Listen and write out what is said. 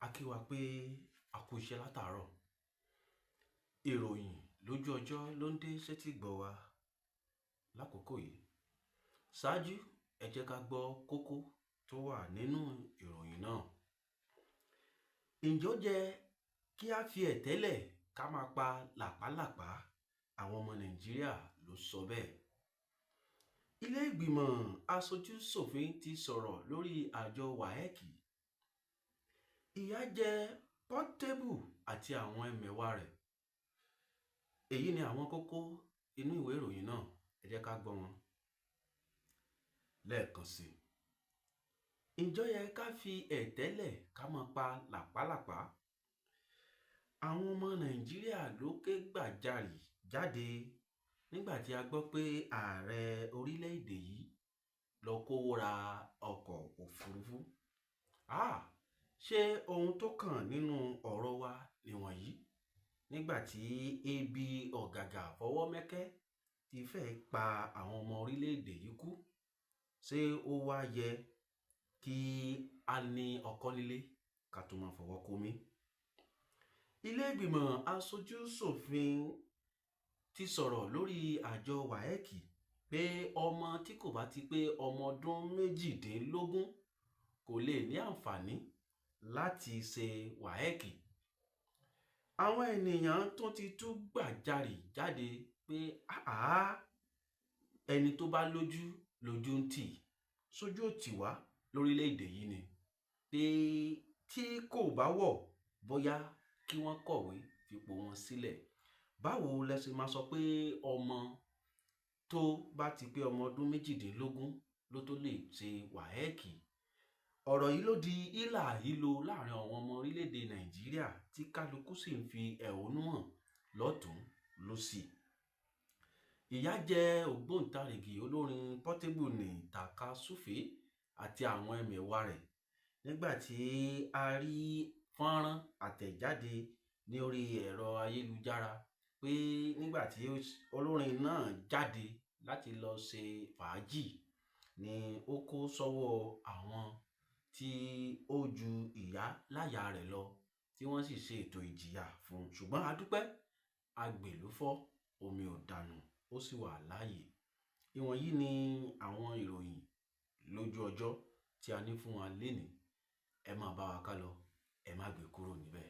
A kí wa pé a kú iṣẹ́ látàárọ̀. Ìròyìn lójú ọjọ́ ló ń dé sétí gbọ́ wa lákòókò yìí. Ṣáájú, ẹ jẹ́ ká gbọ́ kókó tó wà nínú ìròyìn náà. Ǹjọ́ jẹ́ kí a fi ẹ̀tẹ́lẹ̀ ká máa pa làpálàpá? Àwọn ọmọ Nàìjíríà ló sọ bẹ́ẹ̀. Ilé ìgbìmọ̀ aṣojú-ṣòfin ti sọ̀rọ̀ lórí àjọ WAEC. Ìyà jẹ Portable àti àwọn ẹmẹ̀wà rẹ̀. Èyí ni àwọn kókó inú ìwé ìròyìn náà. Ẹ jẹ́ ká gbọ́ wọn lẹ́ẹ̀kan sí. Ǹjọ́ yẹ ká fi ẹ̀tẹ́lẹ̀ ká máa pa làpálàpá? Àwọn ọmọ Nàìjíríà ló ké gbàjarì jáde nígbà tí a gbọ́ pé ààrẹ orílẹ̀-èdè yìí lọ kówó ra ọkọ̀ òfurufú. Ṣé ohun tó kàn nínú ọ̀rọ̀ wa nìwọ̀nyí? Nígbà tí ebi ọ̀gàgà fọwọ́ mẹ́kẹ́ ti fẹ́ pa àwọn ọmọ orílẹ̀-èdè yìí kú, ṣé ó wá yẹ kí a ní ọkọ́ nílé ká tó máa fọwọ́ kómi? Ilé ìgbìmọ̀ aṣojú-ṣòfin ti sọ̀rọ̀ lórí àjọ WAEC pé ọmọ tí kò bá ti pé ọmọ ọdún 18 kò lè ní àǹfààní láti ṣe WAEC. Àwọn ènìyàn tó ti tú gbàjarì jáde pé ẹni tó bá lójú ń tì, sójú ò tì wá lórílẹ̀-èdè yìí ni. Pé tí kò bá wọ̀, bóyá kí wọ́n kọ̀wé fipò wọn sílẹ̀. Báwo lẹ ṣe máa sọ pé ọmọ tó bá ti pé ọmọ ọdún 18 ló tó lè ṣe WAEC? Ọ̀rọ̀ yìí ló di hílàhílo láàrin àwọn ọmọ orílẹ̀-èdè Nàìjíríà tí kálukú sì ń fi ẹ̀hónú hàn lọ́tùn lósì. Ìyà jẹ ògbóǹtarìgì olórin Portable ní Takasufe àti àwọn ẹmẹ̀wà rẹ̀ nígbà tí a rí fọ́nrán àtẹ̀jáde ní orí ẹ̀rọ ayélujára pé nígbà tí olórin náà jáde láti lọ ṣe fàájì ni ó kó sọ́wọ́ àwọn tí ó ju ìyá láyà rẹ̀ lọ, tí wọ́n sì ṣe ètò ìjìyà fún un. Ṣùgbọ́n a dúpẹ́, agbè ló fọ́, omi ò dànù, ó sì wà láàyè. Ìwọ̀nyí ni àwọn ìròyìn lójú ọjọ́ tí a ní fún wa lénìí. Ẹ máa bá wa ká lọ, ẹ má gbé kúrò níbẹ̀.